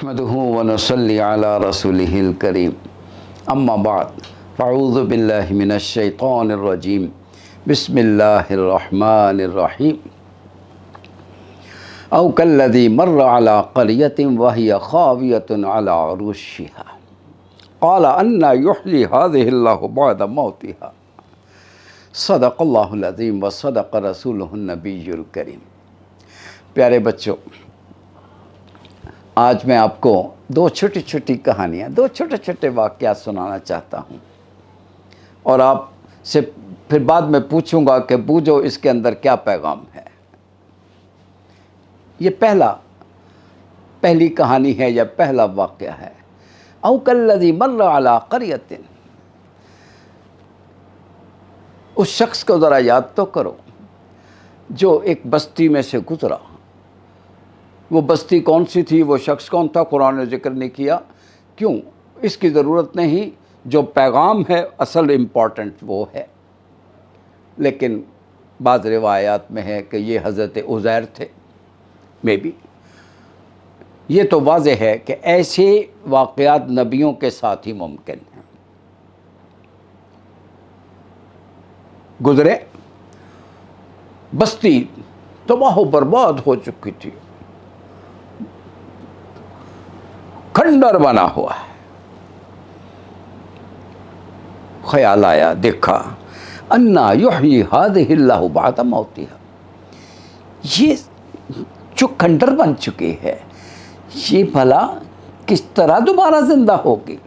नहमदुहु व नसल्ली अला रसूलिहिल करीम अम्मा बाद फ़अऊज़ु बिल्लाहि मिनश शैतानिर रजीम बिस्मिल्लाहिर रहमानिर रहीम औ कल्लज़ी मर्र अला क़रयतिन व हिय ख़ावियतुन अला उरूशिहा क़ाल अन्ना युह्यी हाज़िहिल्लाहु बअद मौतिहा सदक़ल्लाहुल अज़ीम व सदक़ रसूलुहुन नबियुल करीम। प्यारे बच्चों, आज मैं आपको दो छोटी छोटी कहानियाँ, दो छोटे छोटे वाक़यात सुनाना चाहता हूँ और आपसे फिर बाद में पूछूंगा कि बूझो इसके अंदर क्या पैगाम है। ये पहली कहानी है या पहला वाक़या है। औ कल्लज़ी मर्र अला क़रयतिन, उस शख्स को ज़रा याद तो करो जो एक बस्ती में से गुज़रा। वो बस्ती कौन सी थी, वो शख्स कौन था, कुरान ने जिक्र नहीं किया। क्यों? इसकी ज़रूरत नहीं, जो पैगाम है असल इम्पॉर्टेंट वो है। लेकिन बाज़ रिवायात में है कि ये हज़रत उज़ैर थे, मे बी। ये तो वाज़ेह है कि ऐसे वाक़यात नबियों के साथ ही मुमकिन हैं। गुज़रे, बस्ती तबाह बर्बाद हो चुकी थी, खंडर बना हुआ है। ख्याल आया, देखा, अन्ना युह्यी हाज़िहिल्लाहु बअद मौतिहा, ये जो खंडर बन चुकी है ये भला किस तरह दोबारा जिंदा होगी।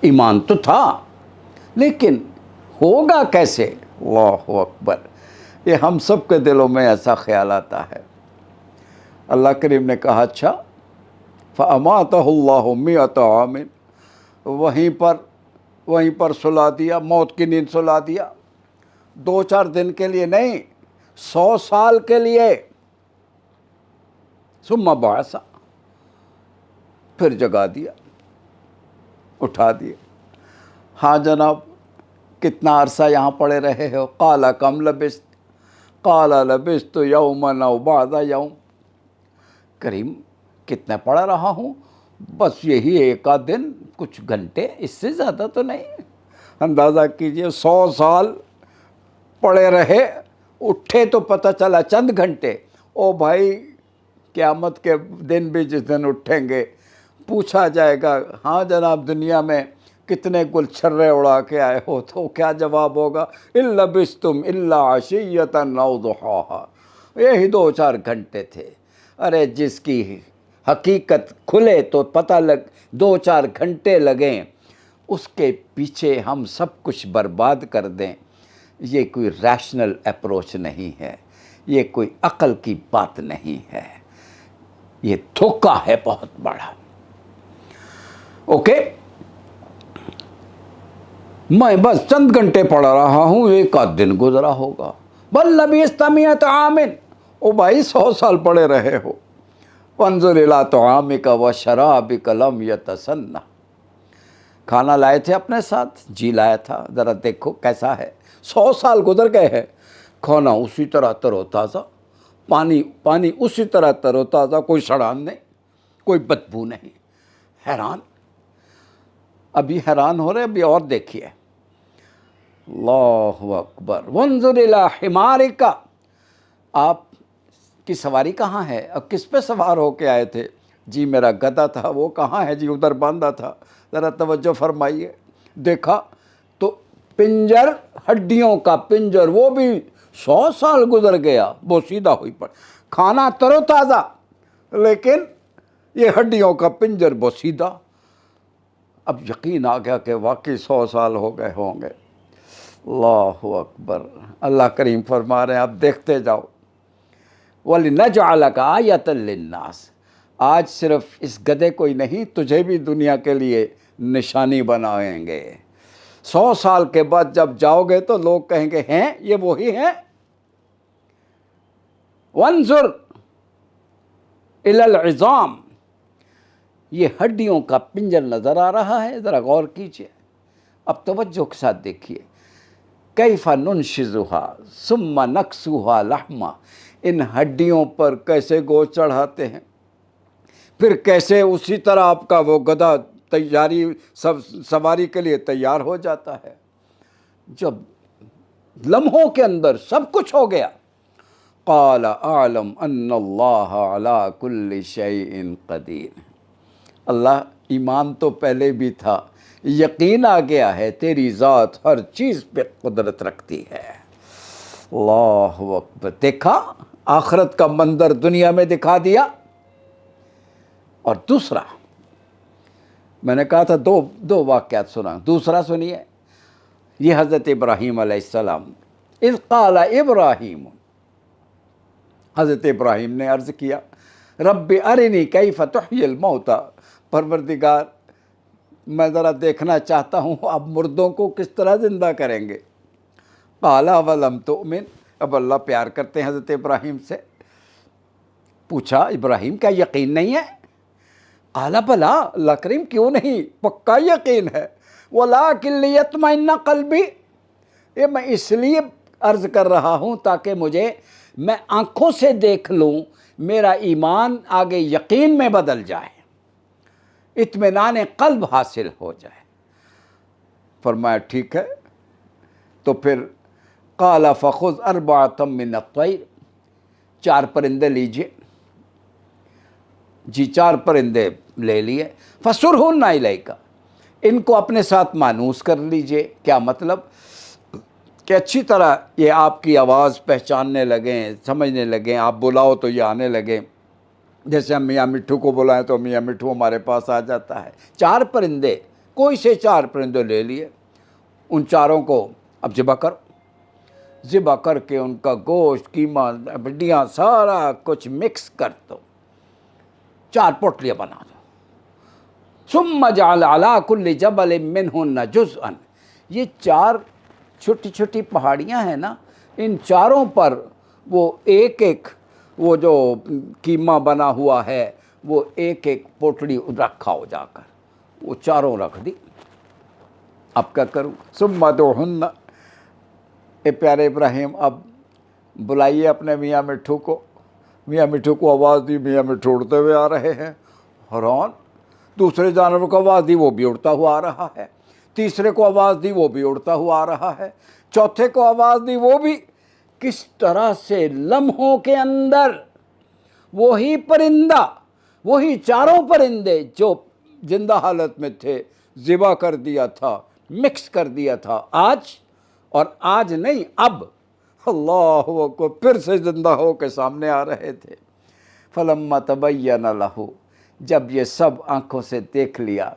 ईमान तो था लेकिन होगा कैसे। अल्लाहु अकबर। ये हम सब के दिलों में ऐसा ख्याल आता है। अल्लाह करीम ने कहा, अच्छा फ़अमातहुल्लाहु मिअत आमिन, वहीं पर सुला दिया, मौत की नींद सुला दिया। 2-4 दिन के लिए नहीं, 100 साल के लिए। सुम्मा बअसा, फिर जगा दिया, उठा दिया। हाँ जनाब, कितना अरसा यहाँ पड़े रहे हो। क़ाल कम लबिस्त, क़ाल लबिस्तु यौमन औ बअज़ यौम। करीम, कितना पड़ा रहा हूँ? बस यही 1 आध दिन, कुछ घंटे, इससे ज़्यादा तो नहीं। अंदाज़ा कीजिए, 100 साल पड़े रहे, उठे तो पता चला चंद घंटे। ओ भाई, क़यामत के दिन भी जिस दिन उठेंगे पूछा जाएगा, हाँ जनाब दुनिया में कितने गुलछर्रे उड़ा के आए हो, तो क्या जवाब होगा? इन लबिस्तुम इल्ला अशिय्यतन औ दुहाहा, यही 2-4 घंटे थे। अरे जिसकी हकीकत खुले तो पता लग 2-4 घंटे लगें, उसके पीछे हम सब कुछ बर्बाद कर दें, ये कोई रैशनल अप्रोच नहीं है, ये कोई अक्ल की बात नहीं है, ये धोखा है बहुत बड़ा। ओके, मैं बस चंद घंटे पड़ा रहा हूँ, 1 आध दिन गुजरा होगा। बल लबिस्त मिअत आमिन, ओ भाई 100 साल पड़े रहे हो। वंजुर इला तआमिका व शराबिका लम यतसन्ना, खाना लाए थे अपने साथ, जी लाया था, ज़रा देखो कैसा है। 100 साल गुजर गए हैं, खाना उसी तरह तरोताज़ा, पानी उसी तरह तरोताज़ा, कोई सड़ान नहीं, कोई बदबू नहीं। हैरान, अभी हैरान हो रहे, अभी और देखिए। अल्लाहु अकबर। वंजुर इला हिमारिका, आप की सवारी कहाँ है? अब किस पे सवार होके आए थे? जी मेरा गधा था, वो कहाँ है? जी उधर बांधा था। ज़रा तवज्जो फरमाइए। देखा तो पिंजर, हड्डियों का पिंजर, वो भी 100 साल गुजर गया, वो सीधा हुई पड़। खाना तरोताज़ा, लेकिन ये हड्डियों का पिंजर वो सीधा। अब यकीन आ गया कि वाकई 100 साल हो गए होंगे। अल्लाहु अकबर। अल्लाह करीम फरमा रहे हैं, आप देखते जाओ। वलिनजअलका आयतन लिन्नास, आज सिर्फ इस गधे को ही नहीं, तुझे भी दुनिया के लिए निशानी बनाएंगे। 100 साल के बाद जब जाओगे तो लोग कहेंगे, हैं ये वही हैं। वंजुर इलल इज़ाम, ये हड्डियों का पिंजर नज़र आ रहा है, ज़रा गौर कीजिए। अब तवज्जो के साथ देखिए। कैफ़ा नुनशिज़ुहा सुम्मा नक्सुहा लहमा, इन हड्डियों पर कैसे गोश्त चढ़ाते हैं, پھر کیسے اسی طرح آپ کا وہ گدھا تیاری سواری کے لیے تیار ہو جاتا ہے. جب لمحوں کے اندر سب کچھ ہو گیا. قال اعلم ان اللہ علی کل شیء قدیر. اللہ ایمان تو پہلے بھی تھا, یقین آ گیا ہے تیری ذات ہر چیز پہ قدرت رکھتی ہے. اللہ اکبر. دیکھا آخرت کا منظر دنیا میں دکھا دیا. اور دوسرا میں نے کہا تھا دو واقعات سنا, دوسرا سنیے. یہ حضرت ابراہیم علیہ السلام, اذ قال ابراہیم, حضرت ابراہیم نے عرض کیا رب ارنی کیف تحیی الموتى, پروردگار میں ذرا دیکھنا چاہتا ہوں آپ مردوں کو کس طرح زندہ کریں گے. قال اولم تؤمن, اب اللہ پیار کرتے ہیں حضرت ابراہیم سے. پوچھا ابراہیم کیا یقین نہیں ہے؟ قال بلا, اللہ کریم کیوں نہیں, پکا یقین ہے. ولکن لیطمئن قلبی, یہ میں اس لیے عرض کر رہا ہوں تاکہ میں آنکھوں سے دیکھ لوں, میرا ایمان آگے یقین میں بدل جائے, اطمینان قلب حاصل ہو جائے. فرمایا ٹھیک ہے. تو پھر قال فخذ اربعۃ من الطیر, 4 پرندے لیجئے. جی 4 پرندے لے لیے. فسرہن الیک, ان کو اپنے ساتھ مانوس کر لیجئے. کیا مطلب کہ اچھی طرح یہ آپ کی آواز پہچاننے لگیں, سمجھنے لگیں. آپ بلاؤ تو یہ آنے لگیں. جیسے ہم میاں مٹھو کو بلائیں تو میاں مٹھو ہمارے پاس آ جاتا ہے. 4 پرندے, کوئی سے 4 پرندے لے لیے. ان 4 کو اب ذبح کرو. ذبح کر کے ان کا گوشت, قیمہ, ہڈیاں سارا کچھ مکس کر دو, 4 پوٹلیاں بنا دو. ثم جعل علی کل جبل منہن جزءا, یہ 4 چھوٹی چھوٹی پہاڑیاں ہیں نا, ان 4 پر وہ ایک وہ جو قیمہ بنا ہوا ہے وہ ایک پوٹلی رکھا ہو جا کر, وہ 4 رکھ دی. اب کیا کروں؟ ثم ادعوہن, اے پیارے ابراہیم اب بلائیے اپنے میاں مٹھو کو. میاں مٹھو کو آواز دی, میاں مٹھو اڑتے ہوئے آ رہے ہیں. حیران. دوسرے جانور کو آواز دی, وہ بھی اڑتا ہوا آ رہا ہے. تیسرے کو آواز دی, وہ بھی اڑتا ہوا آ رہا ہے. چوتھے کو آواز دی, وہ بھی. کس طرح سے لمحوں کے اندر وہی پرندہ, وہی 4 پرندے جو زندہ حالت میں تھے, ذبح کر دیا تھا, مکس کر دیا تھا, آج نہیں اب اللہ کو پھر سے زندہ ہو کے سامنے آ رہے تھے. فلما تبین لہ, جب یہ سب آنکھوں سے دیکھ لیا,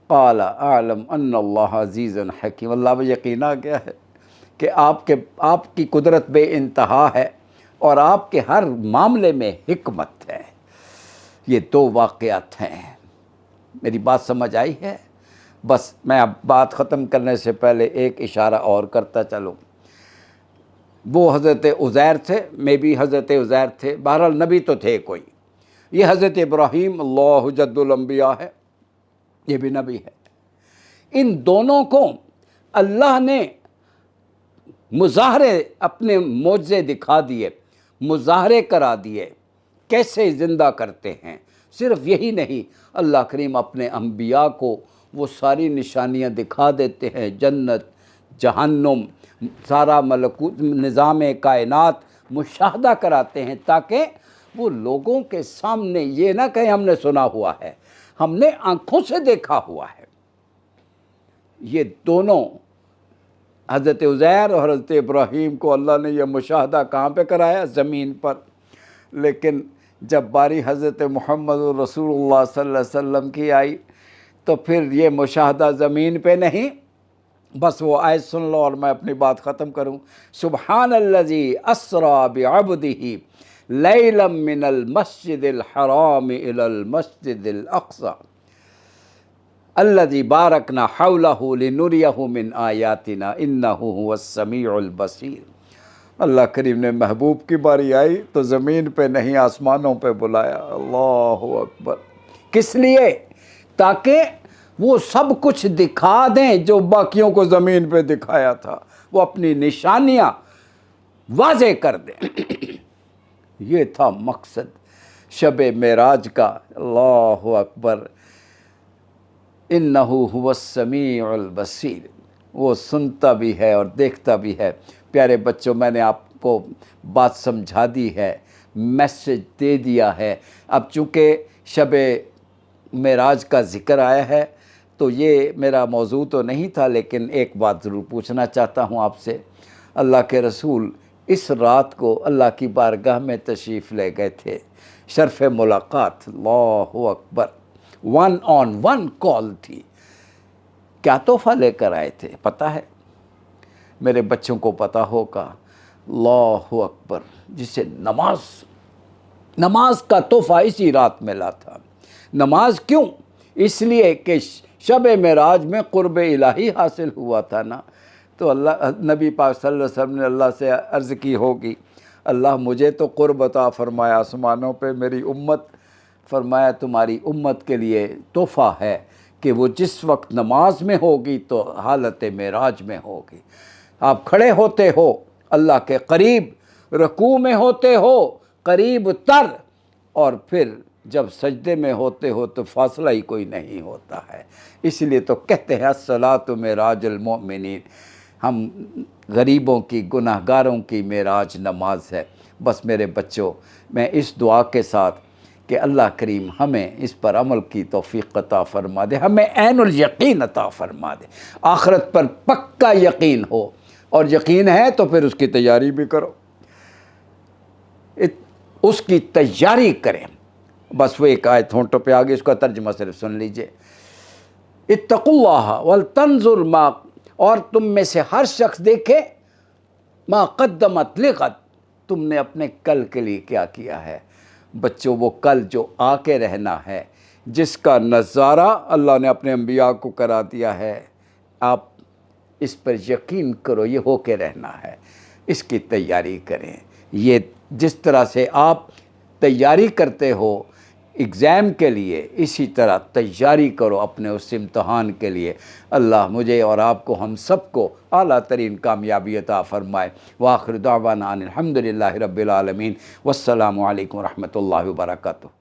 قال اعلم ان اللہ عزیز حکیم, اللہ میں یقین آ گیا ہے کہ آپ کی قدرت بے انتہا ہے اور آپ کے ہر معاملے میں حکمت ہے. یہ 2 واقعات ہیں. میری بات سمجھ آئی ہے؟ بس میں اب بات ختم کرنے سے پہلے ایک اشارہ اور کرتا چلوں. وہ حضرت عزیر تھے, میں بھی حضرت عزیر تھے, بہرحال نبی تو تھے کوئی. یہ حضرت ابراہیم اللہ جد الانبیاء ہے, یہ بھی نبی ہے. ان دونوں کو اللہ نے مظاہرے, اپنے معجزے دکھا دیے, مظاہرے کرا دیے کیسے زندہ کرتے ہیں. صرف یہی نہیں, اللہ کریم اپنے انبیاء کو وہ ساری نشانیاں دکھا دیتے ہیں, جنت, جہنم, سارا ملکوت, نظام کائنات مشاہدہ کراتے ہیں تاکہ وہ لوگوں کے سامنے یہ نہ کہیں ہم نے سنا ہوا ہے, ہم نے آنکھوں سے دیکھا ہوا ہے. یہ دونوں حضرت عزیر اور حضرت ابراہیم کو اللہ نے یہ مشاہدہ کہاں پہ کرایا؟ زمین پر. لیکن جب باری حضرت محمد رسول اللہ صلی اللہ علیہ وسلم کی آئی تو پھر یہ مشاہدہ زمین پہ نہیں. بس وہ آیت سن لو اور میں اپنی بات ختم کروں. سبحان الذی اسری بعبدہ لیلا من المسجد الحرام الی المسجد الاقصی الذی بارکنا حولہ لنریہ من آیاتنا انہ هو السمیع البصیر. اللہ کریم نے محبوب کی باری آئی تو زمین پہ نہیں, آسمانوں پہ بلایا. اللہ اکبر. کس لیے؟ تاکہ وہ سب کچھ دکھا دیں جو باقیوں کو زمین پہ دکھایا تھا, وہ اپنی نشانیاں واضح کر دیں. یہ تھا مقصد. शब मेराज का, अल्लाह अकबर, इन्नहु हुवस्समीउल बसीर, वो सुनता भी है और देखता भी है। प्यारे बच्चों, मैंने आपको बात समझा दी है, मैसेज दे दिया है। अब चूँकि शब मेराज का ज़िक्र आया है तो ये मेरा मौजू तो नहीं था, लेकिन एक बात ज़रूर पूछना चाहता हूँ आपसे। अल्लाह के रसूल इस रात को अल्लाह की बारगाह में तशरीफ़ ले गए थे, शर्फ़ मुलाकात, अल्लाहु अकबर, 1-on-1 कॉल थी। क्या तोहफ़ा लेकर आए थे पता है? मेरे बच्चों को पता होगा। अल्लाहु अकबर, जिसे नमाज का तोहफ़ा इसी रात मिला था। नमाज क्यों? इसलिए कि शब मेराज में क़ुर्ब इलाही हासिल हुआ था ना। तो अल्लाह, नबी पाक सल्लल्लाहु अलैहि वसल्लम ने अल्लाह से अर्ज़ की होगी, अल्लाह मुझे तो क़ुर्ब अता फ़रमाया आसमानों पे, मेरी उम्मत, फ़रमाया तुम्हारी उम्मत के लिए तोहफ़ा है कि वो जिस वक्त नमाज में होगी तो हालत मेराज में होगी। आप खड़े होते हो अल्लाह के करीब, रकू में होते हो करीब तर, और फिर जब सजदे में होते हो तो फासला ही कोई नहीं होता है। इसलिए तो कहते हैं अस्सलातु मेराजुल मोमिनीन, हम गरीबों की, गुनाहगारों की मेराज नमाज है। बस मेरे बच्चों, मैं इस दुआ के साथ कि अल्लाह करीम हमें इस पर अमल की तौफीक अता फ़रमा दे, हमें ऐनुल यकीन अता फ़रमा दे, आखिरत पर पक्का यकीन हो, और यकीन है तो फिर उसकी तैयारी भी करो, उसकी तैयारी करें। बस वो एक आयत होंठों पे आ गई, उसका तर्जुमा सिर्फ सुन लीजिए। इत्तकुल्लाह वल तंजुर मा, और तुम में से हर शख्स देखे मा क़द्दमत लिग़द, तुमने अपने कल के लिए क्या किया है। बच्चों, वो कल जो आके रहना है, जिसका नज़ारा अल्लाह ने अपने अंबिया को करा दिया है, आप इस पर यकीन करो, ये होके रहना है, इसकी तैयारी करें। ये जिस तरह से आप तैयारी करते हो एग्ज़ाम के लिए, इसी तरह तैयारी करो अपने उस इम्तहान के लिए। अल्लाह मुझे और आपको, हम सबको आला तरीन कामयाबी अता फ़रमाए। व आखिर दावाना अनिल हम्दुलिल्लाहि रब्बिल आलमीन। वस्सलामु अलैकुम व रहमतुल्लाहि व बरकातुहू।